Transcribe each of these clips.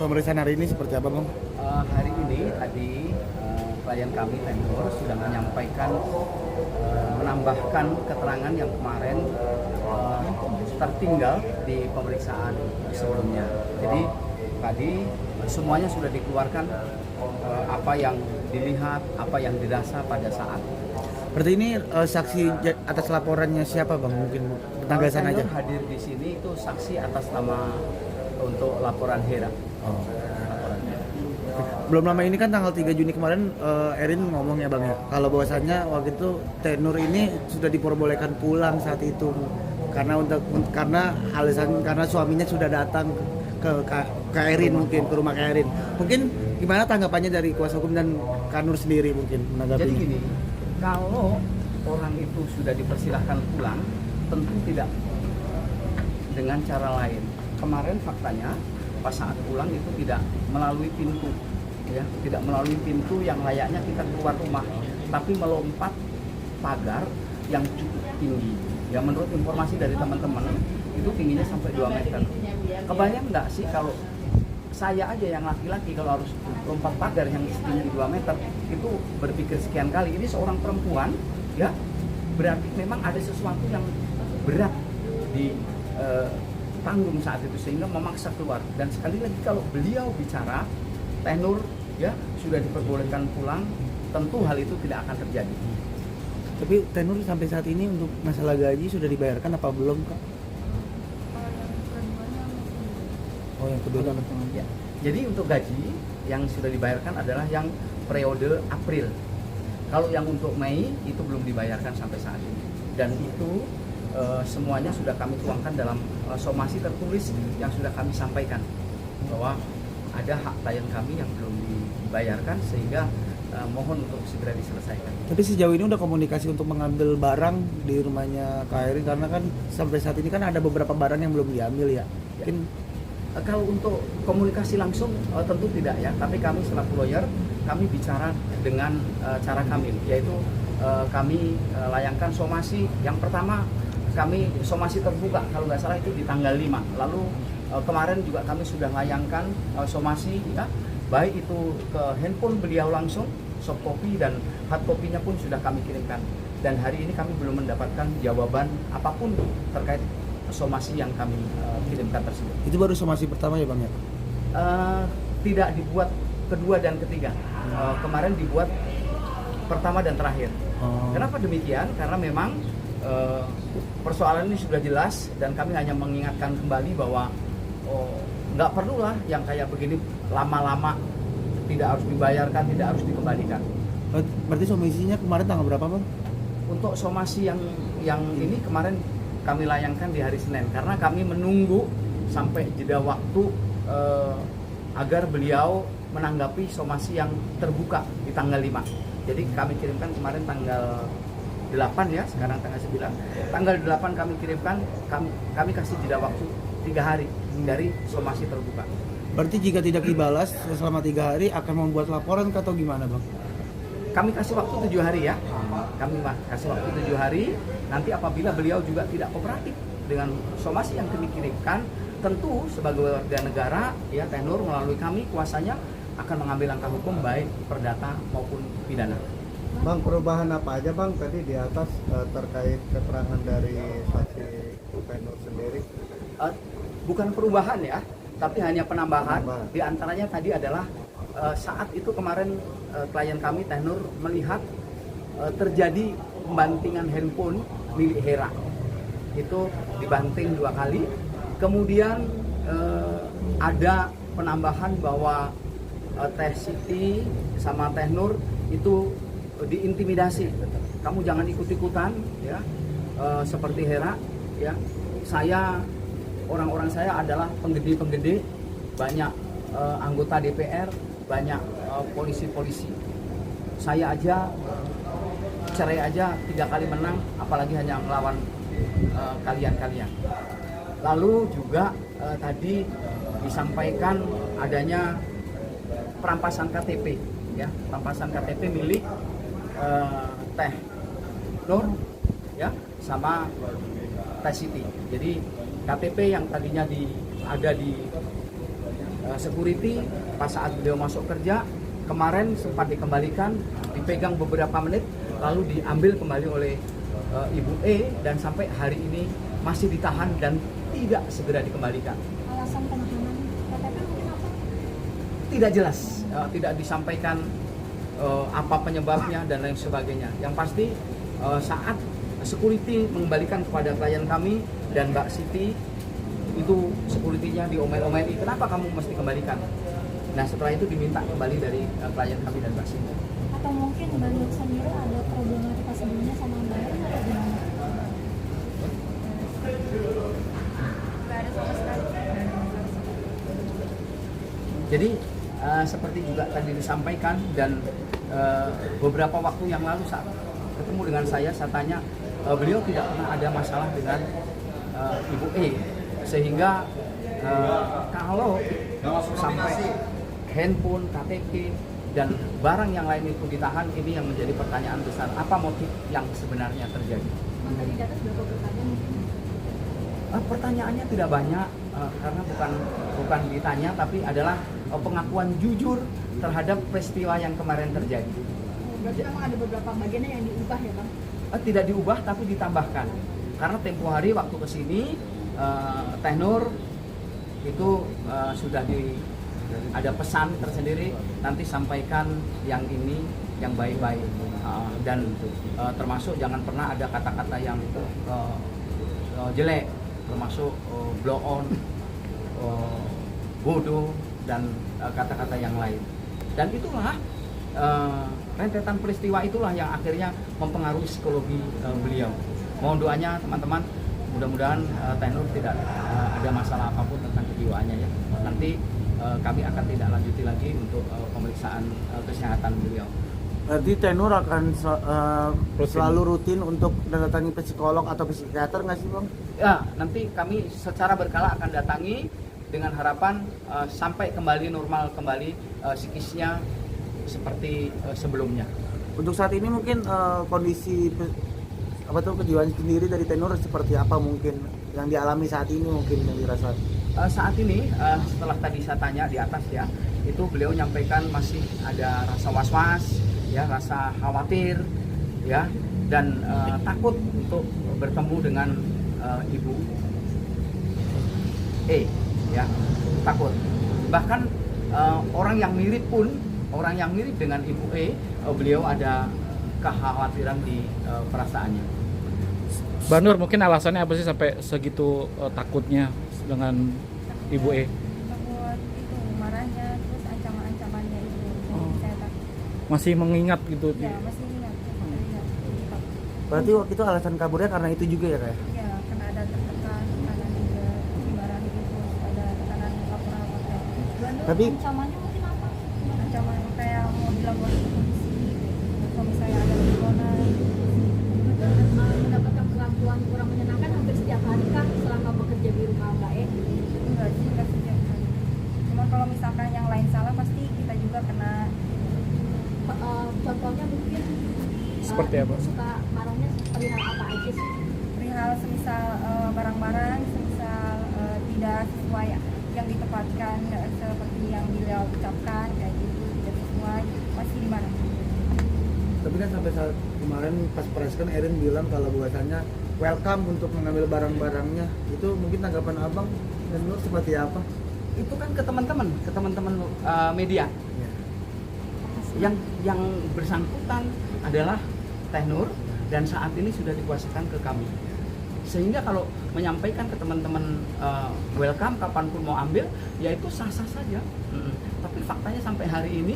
pemeriksaan hari ini seperti apa, Bang? Hari ini tadi klien kami Tenur sudah menyampaikan menambahkan keterangan yang kemarin tertinggal di pemeriksaan sebelumnya. Jadi tadi semuanya sudah dikeluarkan apa yang dilihat, apa yang dirasa pada saat. Berarti ini saksi atas laporannya siapa, Bang? Mungkin penegasan aja. Tenur hadir di sini itu saksi atas nama untuk laporan Hera. Oh. Belum lama ini kan tanggal 3 Juni kemarin Erin ngomong ya, Bang ya, kalau bahwasannya waktu itu Tenur ini sudah diperbolehkan pulang saat itu karena alasan karena suaminya sudah datang ke Erin, mungkin ke rumah Erin. Mungkin gimana tanggapannya dari kuasa hukum dan Kanur sendiri mungkin menanggapinya? Jadi gini, kalau orang itu sudah dipersilahkan pulang, tentu tidak dengan cara lain. Kemarin faktanya pas saat pulang itu tidak melalui pintu, ya, tidak melalui pintu yang layaknya kita keluar rumah, tapi melompat pagar yang cukup tinggi. Ya, menurut informasi dari teman-teman itu tingginya sampai 2 meter. Kebayang nggak sih kalau saya aja yang laki-laki kalau harus lompat pagar yang setinggi 2 meter itu berpikir sekian kali. Ini seorang perempuan, ya, berarti memang ada sesuatu yang berat di tanggung saat itu sehingga memaksa keluar. Dan sekali lagi kalau beliau bicara Tenur ya sudah diperbolehkan pulang, tentu hal itu tidak akan terjadi. Tapi Tenur sampai saat ini untuk masalah gaji sudah dibayarkan apa belum, Kak? Oh, yang kedua Ya. Jadi untuk gaji yang sudah dibayarkan adalah yang periode April. Kalau yang untuk Mei itu belum dibayarkan sampai saat ini. Dan itu semuanya sudah kami tuangkan dalam somasi tertulis yang sudah kami sampaikan bahwa ada hak klien kami yang belum dibayarkan sehingga mohon untuk segera diselesaikan. Tapi sejauh ini udah komunikasi untuk mengambil barang di rumahnya Kak Erin karena kan sampai saat ini kan ada beberapa barang yang belum diambil ya. Mungkin kalau untuk komunikasi langsung tentu tidak ya, tapi kami selaku lawyer kami bicara dengan cara kami, yaitu kami layangkan somasi. Yang pertama kami somasi terbuka kalau nggak salah itu di tanggal 5. Lalu kemarin juga kami sudah layangkan somasi ya, baik itu ke handphone beliau langsung, soft copy dan hard copy-nya pun sudah kami kirimkan. Dan hari ini kami belum mendapatkan jawaban apapun terkait somasi yang kami kirimkan tersebut. itu baru somasi pertama ya, Bang ya? Tidak dibuat kedua dan ketiga. Kemarin dibuat pertama dan terakhir. Kenapa demikian? Karena memang persoalan ini sudah jelas dan kami hanya mengingatkan kembali bahwa nggak perlulah yang kayak begini lama-lama tidak harus dibayarkan, tidak harus dikembalikan. Berarti somasinya kemarin tanggal berapa, Bang? Untuk somasi yang ini kemarin kami layangkan di hari Senin karena kami menunggu sampai jeda waktu agar beliau menanggapi somasi yang terbuka di tanggal 5. Jadi kami kirimkan kemarin tanggal 8 ya, sekarang tanggal 9. Tanggal 8 kami kirimkan, kami kasih jeda waktu 3 hari dari somasi terbuka. Berarti jika tidak dibalas selama 3 hari akan membuat laporan atau gimana, Bang? Kami kasih waktu 7 hari ya. Kami kasih waktu 7 hari. Nanti apabila beliau juga tidak kooperatif dengan somasi yang kami kirimkan, tentu sebagai warga negara ya Tenur melalui kami kuasanya akan mengambil langkah hukum baik perdata maupun pidana. Bang, perubahan apa aja Bang tadi di atas terkait keterangan dari saksi Tenur sendiri? Bukan perubahan ya, tapi hanya penambahan. Di antaranya tadi adalah saat itu kemarin klien kami Tenur melihat terjadi pembantingan handphone milik Hera. Itu dibanting 2 kali. Kemudian ada penambahan bahwa Teh Siti sama Teh Nur itu diintimidasi. Kamu jangan ikut-ikutan ya, seperti Hera ya. Orang-orang saya adalah penggede-penggede, banyak anggota DPR, banyak polisi-polisi. Saya aja cerai aja 3 kali menang, apalagi hanya melawan kalian-kalian. Lalu juga tadi disampaikan adanya perampasan KTP, ya, perampasan KTP milik Teh Nur, ya, sama Teh Siti. Jadi KTP yang tadinya ada di security pas saat beliau masuk kerja kemarin sempat dikembalikan, dipegang beberapa menit, lalu diambil kembali oleh Ibu E dan sampai hari ini masih ditahan dan tidak segera dikembalikan. Alasan penahanan KTP mungkin apa? Tidak jelas, tidak disampaikan apa penyebabnya dan lain sebagainya. Yang pasti saat security mengembalikan kepada klien kami dan Mbak Siti, itu security-nya diomel-omeli, kenapa kamu mesti kembalikan? Nah setelah itu diminta kembali dari klien kami dan Mbak Siti. Atau mungkin Mbak Nur sendiri ada problematika sebelumnya sama Mbak Erin atau gimana? Nggak ada sama sekali. Jadi seperti juga tadi disampaikan dan beberapa waktu yang lalu saat ketemu dengan saya tanya beliau tidak pernah ada masalah dengan Ibu E, sehingga kalau sampai handphone, KTP dan barang yang lain itu ditahan, ini yang menjadi pertanyaan besar, apa motif yang sebenarnya terjadi? Tadi di atas berapa pertanyaan mungkin? Pertanyaannya tidak banyak karena bukan ditanya tapi adalah pengakuan jujur terhadap peristiwa yang kemarin terjadi. Berarti memang ada beberapa bagiannya yang diubah ya Bang? Tidak diubah tapi ditambahkan karena tempo hari waktu kesini Teh Nur itu sudah ada pesan tersendiri, nanti sampaikan yang ini yang baik-baik dan termasuk jangan pernah ada kata-kata yang jelek, termasuk blow on, bodoh dan kata-kata yang lain. Dan itulah rentetan peristiwa itulah yang akhirnya mempengaruhi psikologi beliau. Mohon doanya teman-teman, mudah-mudahan Teh Nur tidak ada masalah apapun tentang kejiwaannya ya. Nanti kami akan tidak lanjuti lagi untuk pemeriksaan kesehatan beliau. Berarti Teh Nur akan selalu rutin untuk mendatangi psikolog atau psikiater nggak sih Bang? Ya, nanti kami secara berkala akan datangi dengan harapan sampai kembali normal kembali psikisnya seperti sebelumnya. Untuk saat ini mungkin kondisi kejiwaan sendiri dari Teh Nur seperti apa mungkin yang dialami saat ini mungkin yang dirasa? Saat ini setelah tadi saya tanya di atas ya, itu beliau nyampaikan masih ada rasa was-was, ya rasa khawatir, ya dan takut untuk bertemu dengan Ibu E, ya takut. Bahkan orang yang mirip dengan Ibu E, beliau ada kekhawatiran di perasaannya. Mbak Nur, mungkin alasannya apa sih sampai segitu takutnya dengan Ibu E? Takut itu marahnya, terus ancaman-ancamannya itu. Jadi saya takut. Masih mengingat gitu? Ya masih ingat. Berarti waktu itu alasan kaburnya karena itu juga ya kayak? Ya karena ada tertekan, tekanan juga, dimarahi itu, ada tekanan laporan hotel. Tapi Ancamannya mungkin apa? Ancaman kayak mau dilaporin ke polisi, kalau misalnya ada corona. Mendapatkan pengakuan kurang menyenangkan hampir setiap hari kah selama bekerja di rumah Mbak E? Enggak setiap hari. Cuma kalau misalkan yang lain salah pasti kita juga kena. Contohnya mungkin Seperti apa? Suka marahnya perihal apa aja sih? Perihal semisal barang-barang, semisal tidak sesuai yang ditempatkan seperti yang beliau ucapkan kayak gitu, tidak sesuai, pasti dimarahi. tapi kan sampai saat kemarin pas press kan Erin bilang kalau bahwasannya welcome untuk mengambil barang-barangnya, itu mungkin tanggapan abang dan Nur seperti apa? Itu kan ke teman-teman media. Ya. Yang bersangkutan adalah Teh Nur dan saat ini sudah dikuasakan ke kami. Sehingga kalau menyampaikan ke teman-teman welcome kapanpun mau ambil, ya itu sah-sah saja. Tapi faktanya sampai hari ini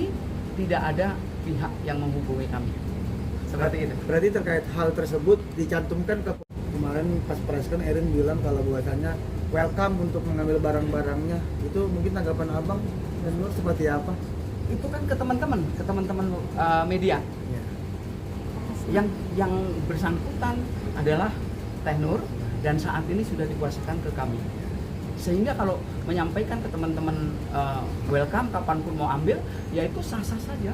tidak ada pihak yang menghubungi kami. Seperti itu. Berarti terkait hal tersebut dicantumkan ke kemarin pas press kan Erin bilang kalau bahwasannya welcome untuk mengambil barang-barangnya, itu mungkin tanggapan abang dan Nur seperti apa? Itu kan ke teman-teman media. Ya. Yang bersangkutan adalah Teh Nur dan saat ini sudah dikuasakan ke kami. Sehingga kalau menyampaikan ke teman-teman welcome kapanpun mau ambil, ya itu sah-sah saja.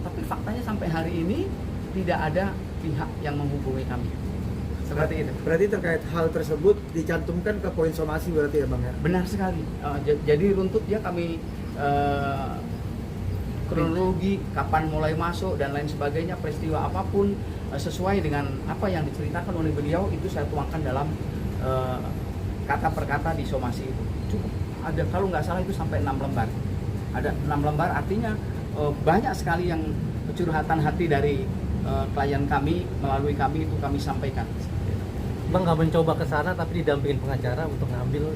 Tapi faktanya sampai hari ini tidak ada pihak yang menghubungi kami. Seperti itu. Berarti terkait hal tersebut dicantumkan ke poin somasi berarti ya Bang ya? Benar sekali. Jadi runtut ya kami kronologi kapan mulai masuk dan lain sebagainya, peristiwa apapun sesuai dengan apa yang diceritakan oleh beliau itu saya tuangkan dalam kata per kata di somasi itu. Cukup ada, kalau nggak salah itu sampai 6 lembar. Ada 6 lembar, artinya banyak sekali yang curhatan hati dari klien kami melalui kami itu kami sampaikan. Bang nggak mencoba ke sana tapi didampingin pengacara untuk ngambil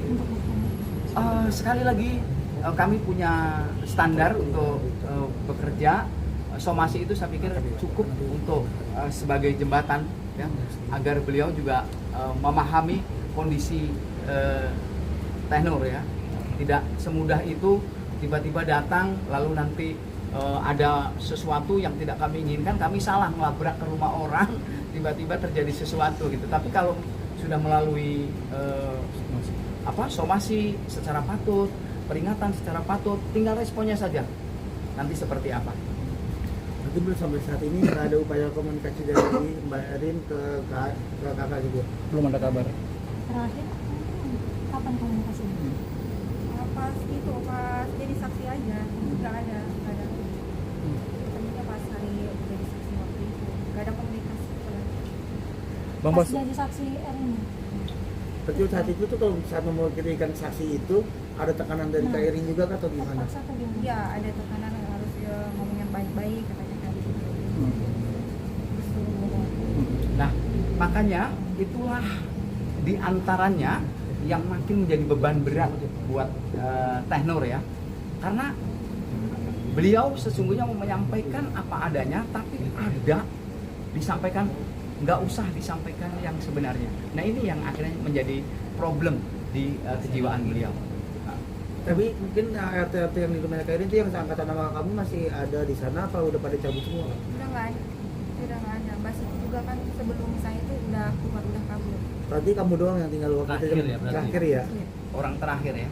Sekali lagi kami punya standar untuk bekerja. Somasi itu saya pikir cukup untuk sebagai jembatan ya, agar beliau juga memahami kondisi tenor ya. Tidak semudah itu tiba-tiba datang lalu nanti ada sesuatu yang tidak kami inginkan, kami salah melabrak ke rumah orang, tiba-tiba terjadi sesuatu gitu. Tapi kalau sudah melalui somasi secara patut, peringatan secara patut, tinggal responnya saja nanti seperti apa. Berarti belum sampai saat ini nggak ada upaya komunikasi dari Mbak Erin ke kakak juga? Belum ada kabar. Terakhir kapan komunikasinya? Pas jadi saksi aja, nggak ada. Tadinya pas hari jadi saksi waktu itu nggak ada komunikasi. Bang Pas Bas, jadi saksi Erin. Berarti saat itu tuh kalau saat memberikan saksi itu ada tekanan dari Kak Erin juga atau gimana? Terpaksa atau gimana? Iya, ada tekanan harus ngomong yang baik-baik katanya kan. Disuruh ngomong. Nah, makanya itulah diantaranya yang makin menjadi beban berat buat tenor ya, karena beliau sesungguhnya mau menyampaikan apa adanya, tapi ada disampaikan, nggak usah disampaikan yang sebenarnya. Nah ini yang akhirnya menjadi problem di kejiwaan beliau. Tapi mungkin RT-RT yang di rumah Kak Erin itu yang angkatan nama kamu masih ada di sana apa udah pada cabut semua? Udah nggak ada. Mbak Siti juga kan sebelum saya itu udah keluar, udah kabur. Berarti kamu doang yang tinggal waktu Terakhir itu ya, berarti. terakhir ya? Iya. Orang terakhir ya.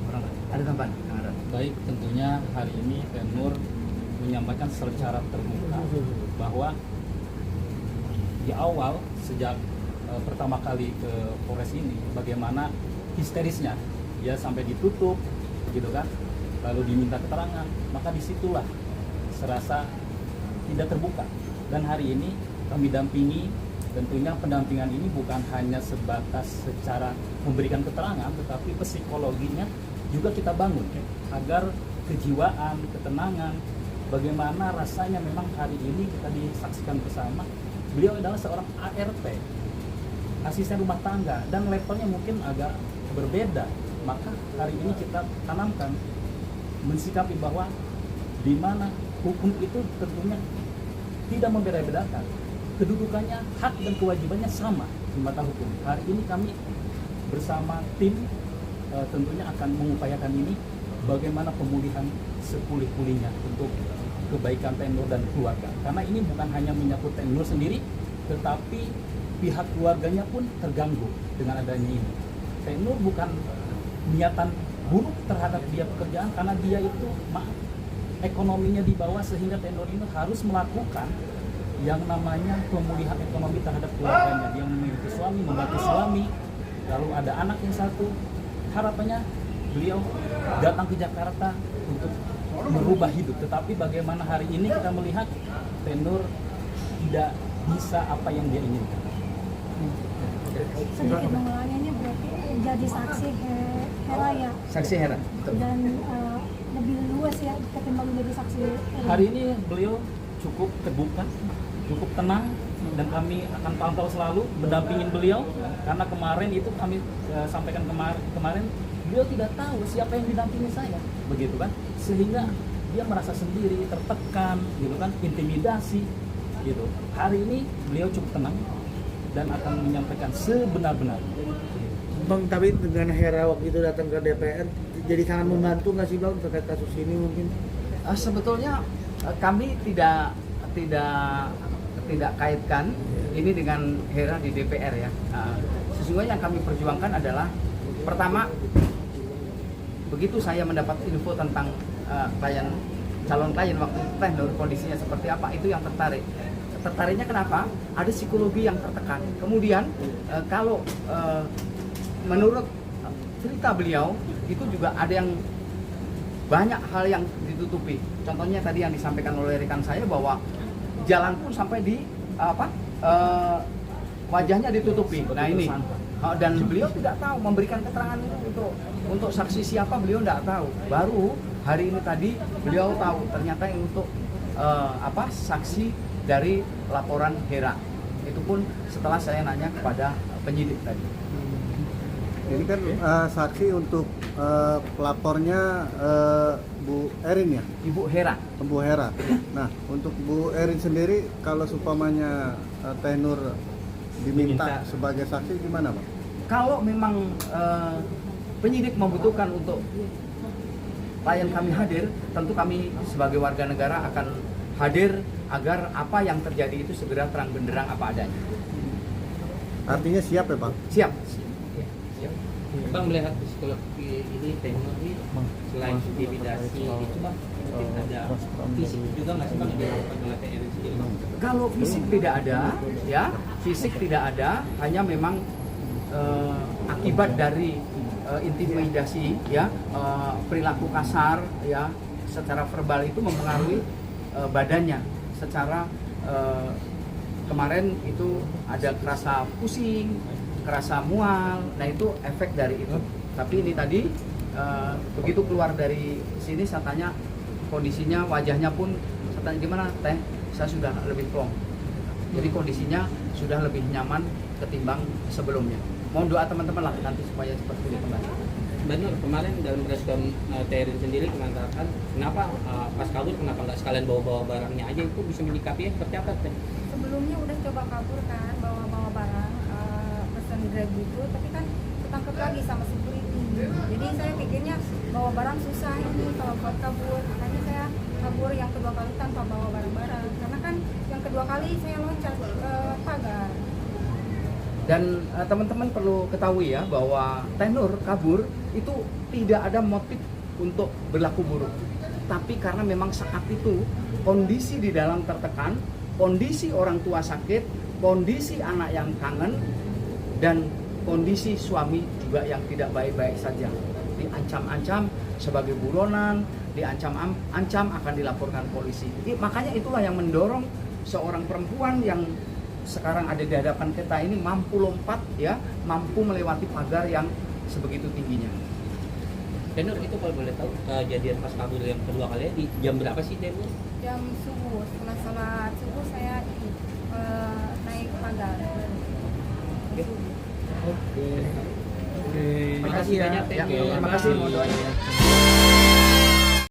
Orang terakhir. Ada tambahan? Kang Aran? baik, tentunya hari ini Tenur menyampaikan secara terbuka bahwa di awal sejak pertama kali ke Polres ini bagaimana histerisnya ya sampai ditutup gitu kan, lalu diminta keterangan, maka disitulah serasa tidak terbuka. Dan hari ini kami dampingi, tentunya pendampingan ini bukan hanya sebatas secara memberikan keterangan, tetapi psikologinya juga kita bangun agar kejiwaan, ketenangan, bagaimana rasanya memang hari ini kita disaksikan bersama. Beliau adalah seorang ART, asisten rumah tangga, dan levelnya mungkin agak berbeda. Maka hari ini kita tanamkan, mensikapi bahwa di mana hukum itu tentunya tidak membeda-bedakan. Kedudukannya, hak dan kewajibannya sama di mata hukum. Hari ini kami bersama tim tentunya akan mengupayakan ini bagaimana pemulihan sepulih-pulihnya untuk kebaikan Tenur dan keluarga. Karena ini bukan hanya menyangkut Tenur sendiri, tetapi pihak keluarganya pun terganggu dengan adanya ini. Tenur bukan niatan buruk terhadap dia pekerjaan, karena dia itu ekonominya di bawah, sehingga Tenur ini harus melakukan yang namanya pemulihan ekonomi terhadap keluarganya. Dia memiliki suami, membantu suami, lalu ada anak yang satu. Harapannya beliau datang ke Jakarta untuk merubah hidup, tetapi bagaimana hari ini kita melihat Tenur tidak bisa apa yang dia inginkan. Sedikit mengulanginya berarti jadi saksi Hera ya, Saksi Hera. Betul. dan lebih luas ya ketimbang menjadi saksi Erin. Hari ini beliau cukup terbuka, cukup tenang, dan kami akan pantau selalu mendampingin beliau, karena kemarin itu kami sampaikan kemarin beliau tidak tahu siapa yang didampingi saya, begitu kan, sehingga dia merasa sendiri, tertekan, gitu kan, intimidasi, gitu. Hari ini beliau cukup tenang dan akan menyampaikan sebenar-benarnya. Bang, tapi dengan Hera waktu itu datang ke DPR jadi sangat membantu nggak sih Bang terkait kasus ini mungkin? Sebetulnya kami tidak kaitkan ini dengan Hera di DPR ya. Sesungguhnya yang kami perjuangkan adalah pertama, begitu saya mendapat info tentang calon klien waktu itu Tenur kondisinya seperti apa, itu yang tertarik. Tertariknya kenapa? Ada psikologi yang tertekan. Kemudian kalau menurut cerita beliau itu juga ada yang banyak hal yang ditutupi. Contohnya tadi yang disampaikan oleh rekan saya bahwa jalan pun sampai di wajahnya ditutupi. Nah ini dan beliau tidak tahu memberikan keterangan itu untuk saksi siapa, beliau tidak tahu. Baru hari ini tadi beliau tahu ternyata yang untuk saksi dari laporan Hera. Itu pun setelah saya nanya kepada penyidik tadi. Ini kan saksi untuk pelapornya Bu Erin ya? Ibu Hera. Bu Hera. Nah, untuk Bu Erin sendiri kalau supamanya Teh Nur diminta sebagai saksi gimana, Pak? Kalau memang penyidik membutuhkan untuk klien kami hadir, tentu kami sebagai warga negara akan hadir agar apa yang terjadi itu segera terang benderang apa adanya. Artinya siap ya, Bang? Siap. Bang melihat psikologi ini teknik ini selain intimidasi itu Bang ada fisik juga nggak sih Bang yang dilakukan oleh TNI sendiri Bang? Kalau fisik tidak ada, ya fisik tidak ada, hanya memang akibat dari intimidasi, ya perilaku kasar, ya secara verbal itu mempengaruhi badannya. Secara kemarin itu ada kerasa pusing, kerasa mual, nah itu efek dari itu. Tapi ini tadi begitu keluar dari sini saya tanya kondisinya, wajahnya pun saya tanya gimana Teh, saya sudah lebih plong. Jadi kondisinya sudah lebih nyaman ketimbang sebelumnya. Mohon doa teman-teman lah nanti supaya cepat pulih kembali. Benar, kemarin dalam respon TRI sendiri mengatakan kenapa pas kabur kenapa nggak sekalian bawa-bawa barangnya aja, itu bisa menyikapinya seperti apa Teh? Sebelumnya udah coba kabur kan, bawa barang, pesen Grab gitu, tapi kan ketangkep lagi sama security. Jadi saya pikirnya bawa barang susah ini kalau buat kabur, makanya saya kabur yang kedua kali tanpa bawa barang-barang. Karena kan yang kedua kali saya loncat pagar. Dan teman-teman perlu ketahui ya bahwa Teh Nur kabur itu tidak ada motif untuk berlaku buruk, tapi karena memang saat itu kondisi di dalam tertekan, kondisi orang tua sakit, kondisi anak yang kangen, dan kondisi suami juga yang tidak baik-baik saja. Diancam-ancam sebagai buronan, diancam-ancam akan dilaporkan polisi. Jadi, makanya itulah yang mendorong seorang perempuan yang sekarang ada di hadapan kita ini mampu lompat, ya, mampu melewati pagar yang sebegitu tingginya. Tenur itu kalau boleh tahu kejadian pas kabur yang kedua kali di jam berapa sih Tenur? Jam subuh, setelah sholat subuh saya naik pagar. Oke. Terima kasih banyak Teh. Ya, terima kasih, mohon doanya.